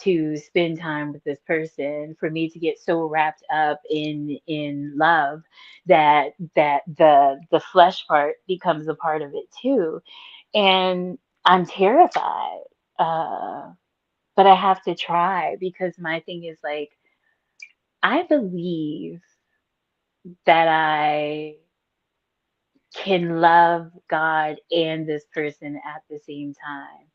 to spend time with this person, for me to get so wrapped up in love that the flesh part becomes a part of it too. And I'm terrified. Uh, but I have to try because my thing is like, I believe that I can love God and this person at the same time.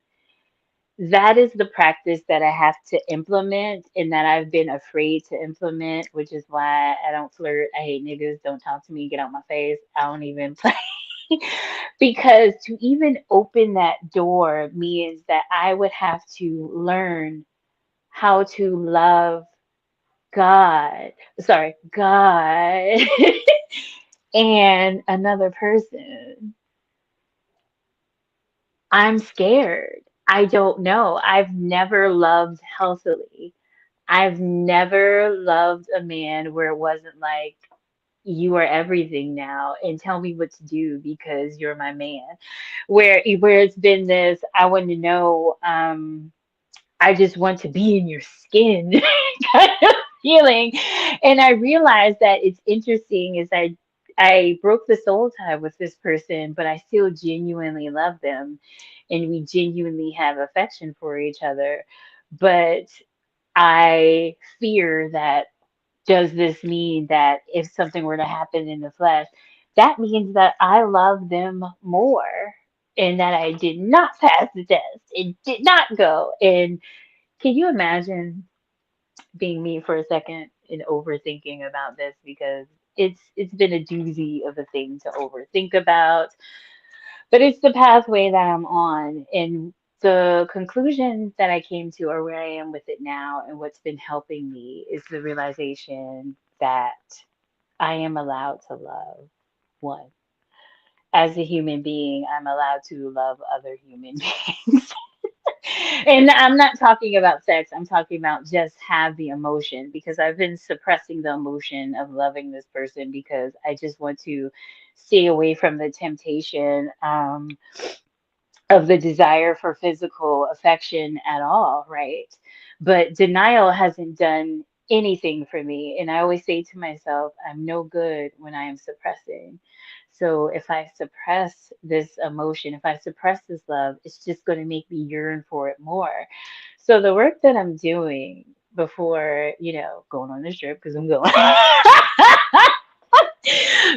That is the practice that I have to implement and that I've been afraid to implement, which is why I don't flirt. I hate niggas. Don't talk to me. Get out my face. I don't even play. Because to even open that door means that I would have to learn how to love God, sorry, God and another person. I'm scared. I don't know. I've never loved healthily. I've never loved a man where it wasn't like, you are everything now and tell me what to do because you're my man. Where it's been this, I want to know, I just want to be in your skin kind of feeling. And I realized that it's interesting is I broke the soul tie with this person, but I still genuinely love them and we genuinely have affection for each other. But I fear that, does this mean that if something were to happen in the flesh, that means that I love them more and that I did not pass the test. It did not go. And can you imagine being me for a second and overthinking about this because it's been a doozy of a thing to overthink about, but it's the pathway that I'm on. And the conclusion that I came to, or where I am with it now, and what's been helping me is the realization that I am allowed to love one. As a human being, I'm allowed to love other human beings. And I'm not talking about sex, I'm talking about just have the emotion because I've been suppressing the emotion of loving this person because I just want to stay away from the temptation. Of the desire for physical affection at all, right? But denial hasn't done anything for me. And I always say to myself, I'm no good when I am suppressing. So if I suppress this emotion, if I suppress this love, it's just going to make me yearn for it more. So the work that I'm doing before, going on this trip, because I'm going.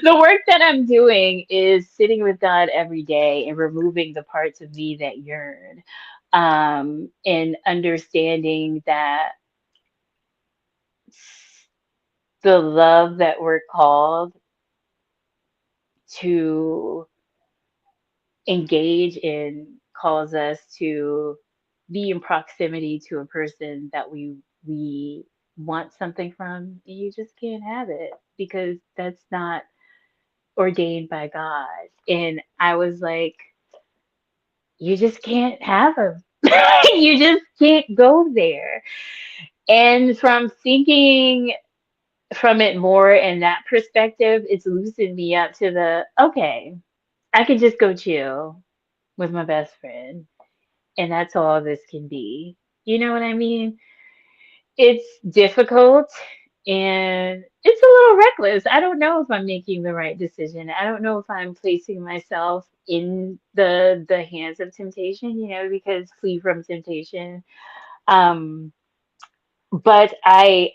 The work that I'm doing is sitting with God every day and removing the parts of me that yearn, and understanding that the love that we're called to engage in calls us to be in proximity to a person that we want something from. You just can't have it because that's not ordained by God. And I was like, you just can't have them. You just can't go there. And from thinking from it more in that perspective, it's loosened me up to the, okay, I can just go chill with my best friend. And that's all this can be. You know what I mean? It's difficult and it's a little reckless. I don't know if I'm making the right decision. I don't know if I'm placing myself in the hands of temptation, because flee from temptation. Um, but I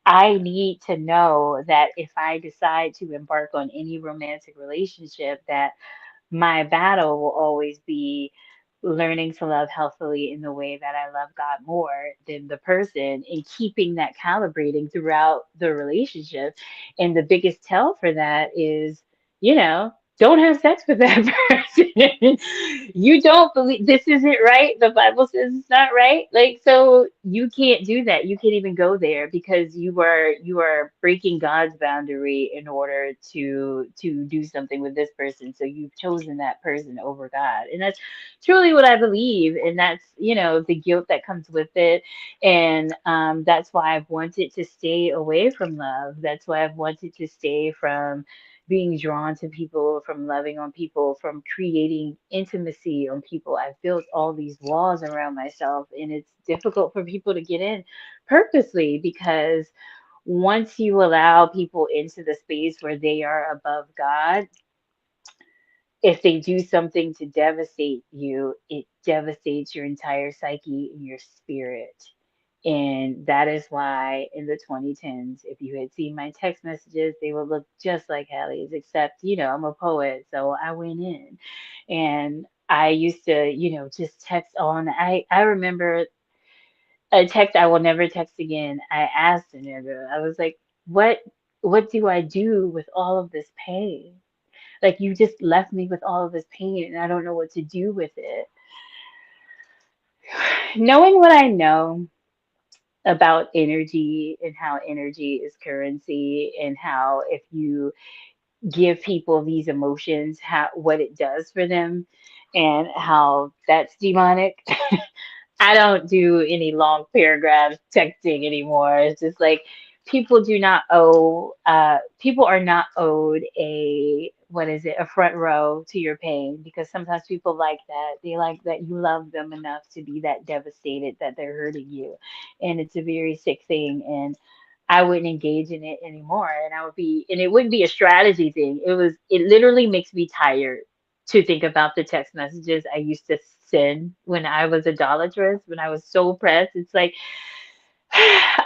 need to know that if I decide to embark on any romantic relationship, that my battle will always be learning to love healthily in the way that I love God more than the person and keeping that calibrating throughout the relationship. And the biggest tell for that is, you know, don't have sex with that person. You don't believe this isn't right. The Bible says it's not right. Like, so you can't do that. You can't even go there because you are breaking God's boundary in order to do something with this person. So you've chosen that person over God. And that's truly what I believe. And that's, the guilt that comes with it. And that's why I've wanted to stay away from love. That's why I've wanted to stay from being drawn to people, from loving on people, from creating intimacy on people. I've built all these walls around myself, and it's difficult for people to get in purposely because once you allow people into the space where they are above God, if they do something to devastate you, it devastates your entire psyche and your spirit. And that is why in the 2010s, if you had seen my text messages, they would look just like Hallie's, except, I'm a poet. So I went in and I used to, just text on. I remember a text I will never text again. I asked a nigga, I was like, what do I do with all of this pain? Like, you just left me with all of this pain and I don't know what to do with it. Knowing what I know about energy and how energy is currency and how if you give people these emotions, how what it does for them and how that's demonic. I don't do any long paragraphs texting anymore. It's just like people are not owed a, what is it, a front row to your pain because sometimes people like that. They like that you love them enough to be that devastated that they're hurting you. And it's a very sick thing. And I wouldn't engage in it anymore. And it wouldn't be a strategy thing. It literally makes me tired to think about the text messages I used to send when I was idolatrous, when I was so oppressed. It's like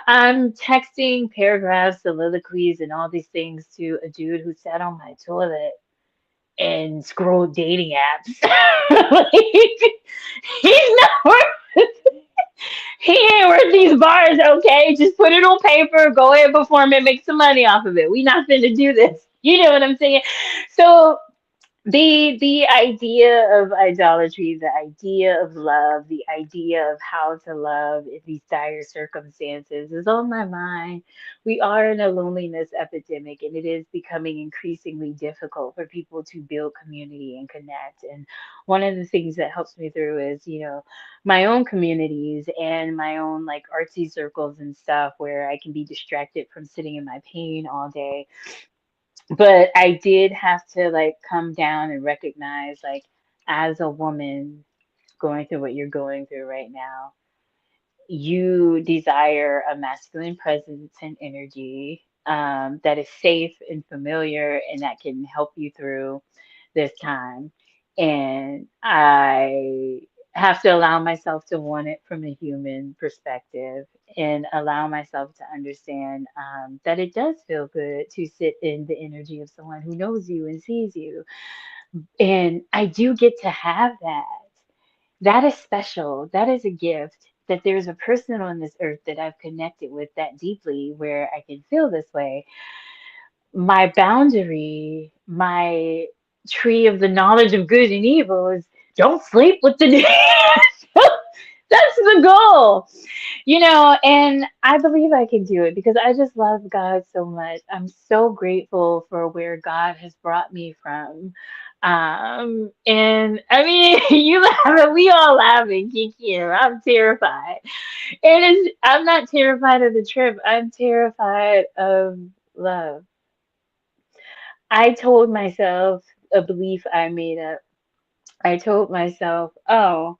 I'm texting paragraphs, soliloquies, and all these things to a dude who sat on my toilet and scrolled dating apps. Like, he's not worth he ain't worth these bars, okay? Just put it on paper, go ahead, perform it, make some money off of it. We not finna do this. You know what I'm saying? So the idea of idolatry, the idea of love, the idea of how to love in these dire circumstances is on my mind. We are in a loneliness epidemic, and it is becoming increasingly difficult for people to build community and connect. And one of the things that helps me through is, my own communities and my own like artsy circles and stuff where I can be distracted from sitting in my pain all day. But I did have to like come down and recognize, like, as a woman going through what you're going through right now, you desire a masculine presence and energy that is safe and familiar and that can help you through this time. And I have to allow myself to want it from a human perspective and allow myself to understand that it does feel good to sit in the energy of someone who knows you and sees you. And I do get to have that. That is special. That is a gift. That there's a person on this earth that I've connected with that deeply where I can feel this way. My boundary, my tree of the knowledge of good and evil is don't sleep with the that's the goal, and I believe I can do it because I just love God so much. I'm so grateful for where God has brought me from. And I mean, you laugh, we all laughing, Kiki. I'm terrified. I'm not terrified of the trip. I'm terrified of love. I told myself a belief I made up. I told myself, oh,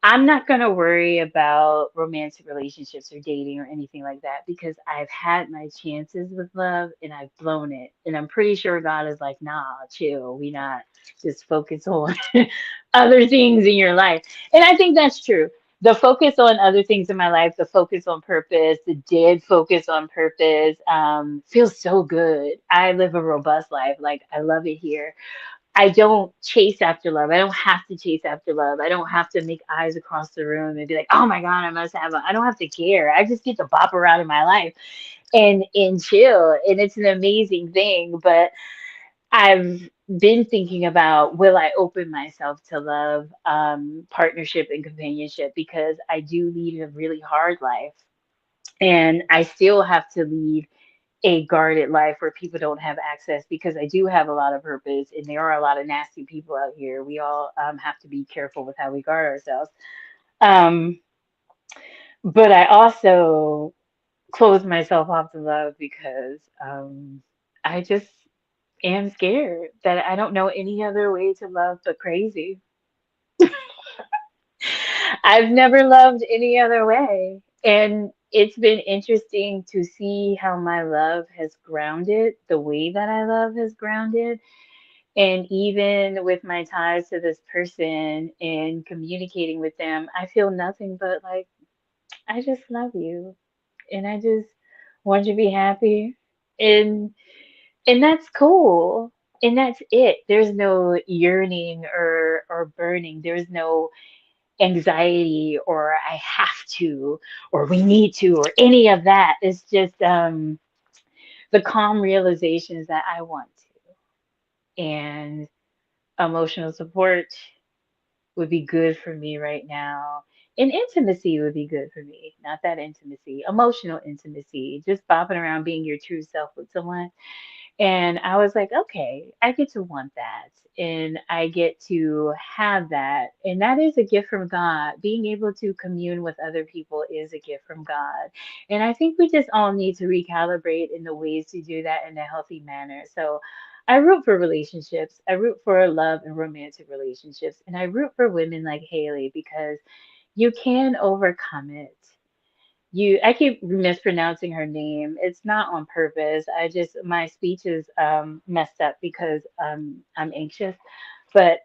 I'm not going to worry about romantic relationships or dating or anything like that because I've had my chances with love and I've blown it. And I'm pretty sure God is like, nah, chill. We not just focus on other things in your life. And I think that's true. The focus on other things in my life, the focus on purpose, the dead focus on purpose feels so good. I live a robust life. Like, I love it here. I don't chase after love. I don't have to chase after love. I don't have to make eyes across the room and be like, oh my God, I must have I don't have to care. I just get to bop around in my life and chill. And it's an amazing thing. But I've been thinking about, will I open myself to love, partnership, and companionship, because I do lead a really hard life, and I still have to lead a guarded life where people don't have access, because I do have a lot of purpose and there are a lot of nasty people out here. We all have to be careful with how we guard ourselves. Um, but I also close myself off to love because I just am scared that I don't know any other way to love but crazy. I've never loved any other way. And it's been interesting to see how my love has grounded, the way that I love has grounded. And even with my ties to this person and communicating with them, I feel nothing but like, I just love you. And I just want you to be happy. And and that's cool. And that's it. There's no yearning or burning. There's no anxiety or I have to or we need to or any of that. It's just the calm realizations that I want to. And emotional support would be good for me right now. And intimacy would be good for me. Not that intimacy, emotional intimacy, just bopping around being your true self with someone. And I was like, okay, I get to want that. And I get to have that. And that is a gift from God. Being able to commune with other people is a gift from God. And I think we just all need to recalibrate in the ways to do that in a healthy manner. So I root for relationships. I root for love and romantic relationships. And I root for women like Haley because you can overcome it. I keep mispronouncing her name. It's not on purpose. I just my speech is messed up because I'm anxious. But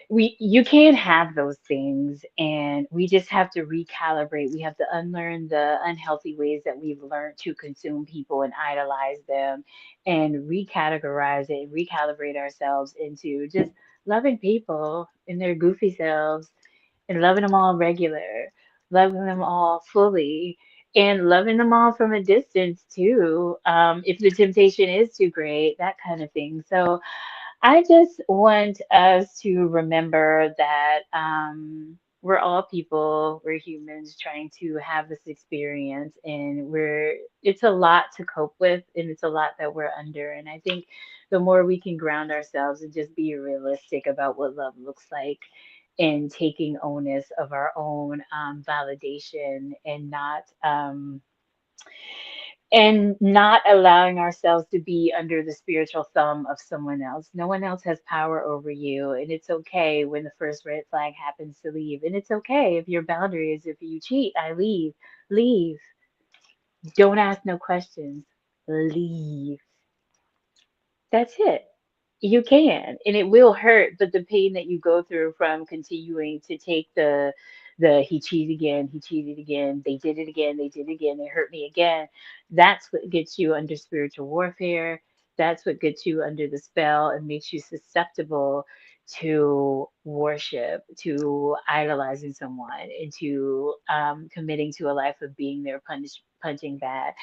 we you can have those things, and we just have to recalibrate. We have to unlearn the unhealthy ways that we've learned to consume people and idolize them, and recategorize it and recalibrate ourselves into just loving people in their goofy selves, and loving them all regular, loving them all fully, and loving them all from a distance too. If the temptation is too great, that kind of thing. So I just want us to remember that we're all people, we're humans trying to have this experience, and it's a lot to cope with, and it's a lot that we're under. And I think the more we can ground ourselves and just be realistic about what love looks like, and taking onus of our own validation, and not allowing ourselves to be under the spiritual thumb of someone else. No one else has power over you, and it's okay when the first red flag happens to leave. And it's okay if your boundary is, if you cheat, I leave. Leave. Don't ask no questions. Leave. That's it. You can, and it will hurt, but the pain that you go through from continuing to take the he cheated again, they did it again, they did it again, they hurt me again. That's what gets you under spiritual warfare. That's what gets you under the spell and makes you susceptible to worship, to idolizing someone, and to committing to a life of being their punching bag.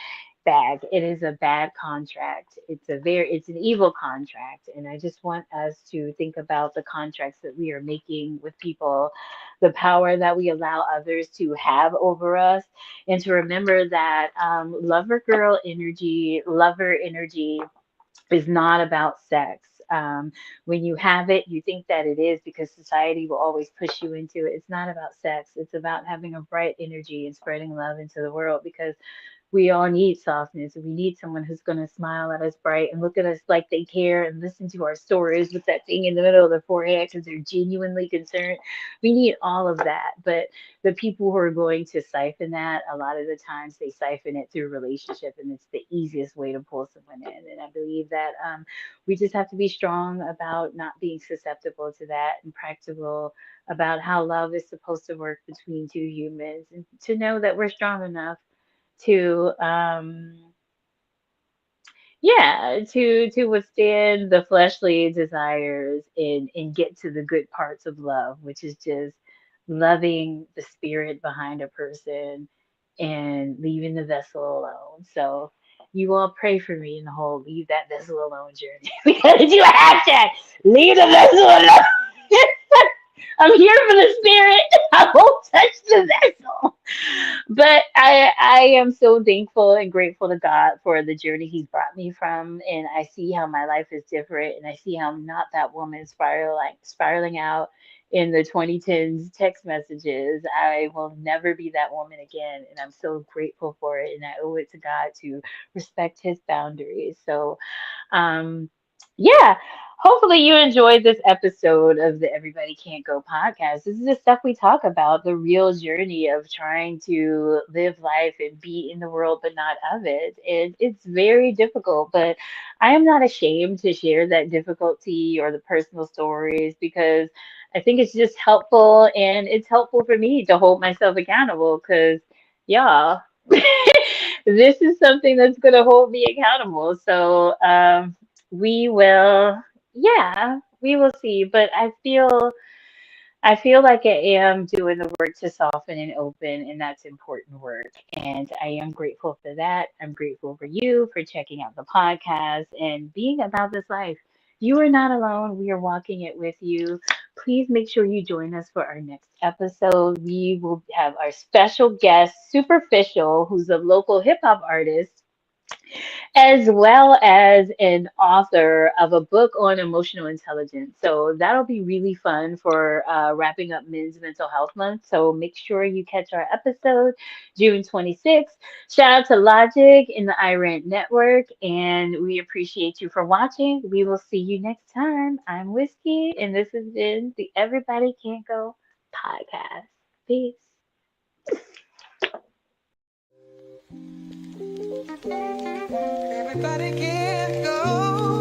It is a bad contract. It's an evil contract. And I just want us to think about the contracts that we are making with people, the power that we allow others to have over us, and to remember that lover girl energy, lover energy is not about sex. When you have it, you think that it is because society will always push you into it. It's not about sex. It's about having a bright energy and spreading love into the world, because we all need softness. We need someone who's going to smile at us bright and look at us like they care and listen to our stories with that thing in the middle of their forehead because they're genuinely concerned. We need all of that. But the people who are going to siphon that, a lot of the times they siphon it through relationship, and it's the easiest way to pull someone in. And I believe that we just have to be strong about not being susceptible to that, and practical about how love is supposed to work between two humans, and to know that we're strong enough to yeah, to withstand the fleshly desires, and get to the good parts of love, which is just loving the spirit behind a person and leaving the vessel alone. So you all pray for me in the whole leave that vessel alone journey because you have to leave the vessel alone. I'm here for the spirit. I won't touch the vessel. But I am so thankful and grateful to God for the journey He's brought me from, and I see how my life is different, and I see how I'm not that woman spiraling out in the 2010s text messages. I will never be that woman again, and I'm so grateful for it, and I owe it to God to respect His boundaries. So um, yeah, hopefully you enjoyed this episode of the Everybody Can't Go podcast. This is the stuff we talk about, the real journey of trying to live life and be in the world, but not of it. And it's very difficult, but I am not ashamed to share that difficulty or the personal stories because I think it's just helpful and it's helpful for me to hold myself accountable because, yeah. This is something that's going to hold me accountable. So, we will, yeah, we will see. But I feel like I am doing the work to soften and open, and that's important work. And I am grateful for that. I'm grateful for you for checking out the podcast and being about this life. You are not alone. We are walking it with you. Please make sure you join us for our next episode. We will have our special guest, Superficial, who's a local hip hop artist as well as an author of a book on emotional intelligence. So that'll be really fun for wrapping up Men's Mental Health Month. So make sure you catch our episode June 26th. Shout out to Logic in the iRent network, and we appreciate you for watching. We will see you next time. I'm Whiskey, and this has been the Everybody Can't Go podcast. Peace. Everybody can go.